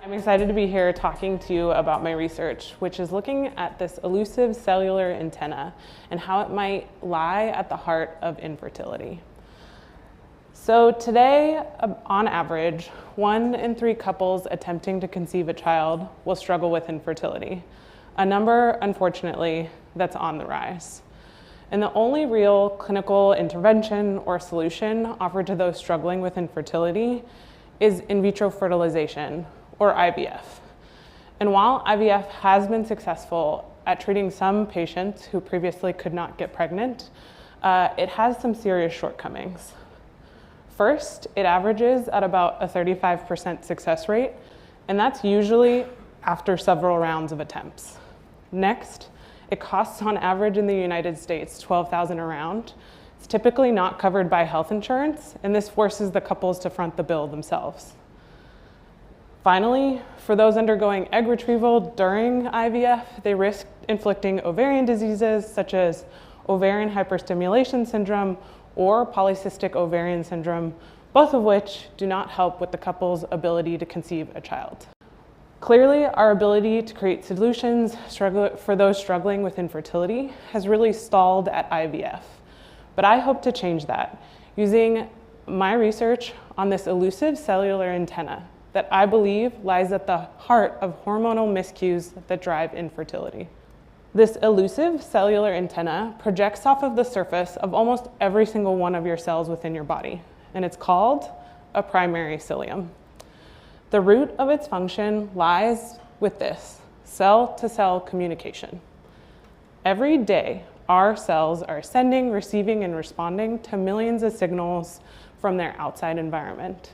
I'm excited to be here talking to you about my research, which is looking at this elusive cellular antenna and how it might lie at the heart of infertility. So today, on average, 1 in 3 couples attempting to conceive a child will struggle with infertility, a number, unfortunately, that's on the rise. And the only real clinical intervention or solution offered to those struggling with infertility is in vitro fertilization, or IVF. And while IVF has been successful at treating some patients who previously could not get pregnant, it has some serious shortcomings. First, it averages at about a 35% success rate, and that's usually after several rounds of attempts. Next, it costs on average in the United States $12,000 a round. It's typically not covered by health insurance, and this forces the couples to front the bill themselves. Finally, for those undergoing egg retrieval during IVF, they risk inflicting ovarian diseases such as ovarian hyperstimulation syndrome or polycystic ovarian syndrome, both of which do not help with the couple's ability to conceive a child. Clearly, our ability to create solutions for those struggling with infertility has really stalled at IVF. But I hope to change that using my research on this elusive cellular antenna that I believe lies at the heart of hormonal miscues that drive infertility. This elusive cellular antenna projects off of the surface of almost every single one of your cells within your body, and it's called a primary cilium. The root of its function lies with this cell-to-cell communication. Every day, our cells are sending, receiving, and responding to millions of signals from their outside environment.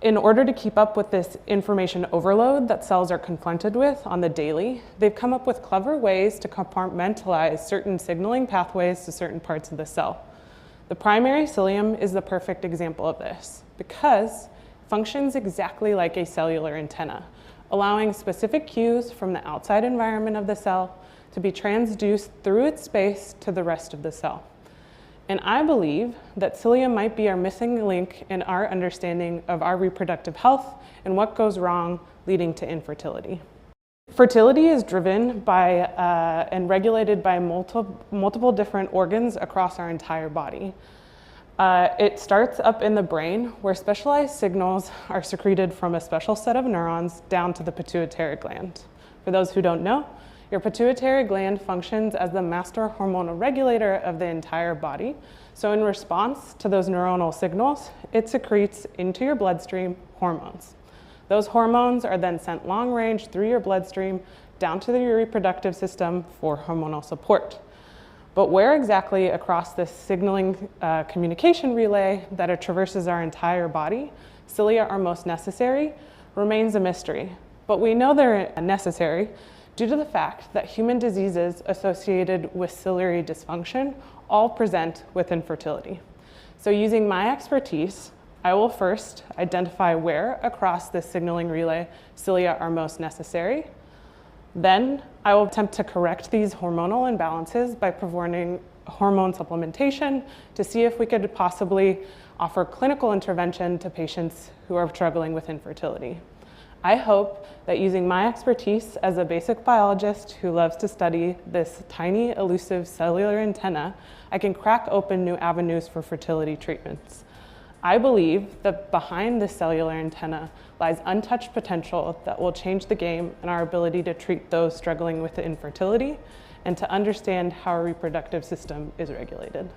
In order to keep up with this information overload that cells are confronted with on the daily, they've come up with clever ways to compartmentalize certain signaling pathways to certain parts of the cell. The primary cilium is the perfect example of this because it functions exactly like a cellular antenna, allowing specific cues from the outside environment of the cell to be transduced through its space to the rest of the cell. And I believe that cilia might be our missing link in our understanding of our reproductive health and what goes wrong leading to infertility. Fertility is driven by and regulated by multiple different organs across our entire body. It starts up in the brain where specialized signals are secreted from a special set of neurons down to the pituitary gland. For those who don't know, your pituitary gland functions as the master hormonal regulator of the entire body. So in response to those neuronal signals, it secretes into your bloodstream hormones. Those hormones are then sent long range through your bloodstream down to your reproductive system for hormonal support. But where exactly across this signaling communication relay that it traverses our entire body, cilia are most necessary remains a mystery. But we know they're necessary due to the fact that human diseases associated with ciliary dysfunction all present with infertility. So using my expertise, I will first identify where across this signaling relay cilia are most necessary. Then I will attempt to correct these hormonal imbalances by performing hormone supplementation to see if we could possibly offer clinical intervention to patients who are struggling with infertility. I hope that using my expertise as a basic biologist who loves to study this tiny elusive cellular antenna, I can crack open new avenues for fertility treatments. I believe that behind this cellular antenna lies untouched potential that will change the game in our ability to treat those struggling with infertility and to understand how our reproductive system is regulated.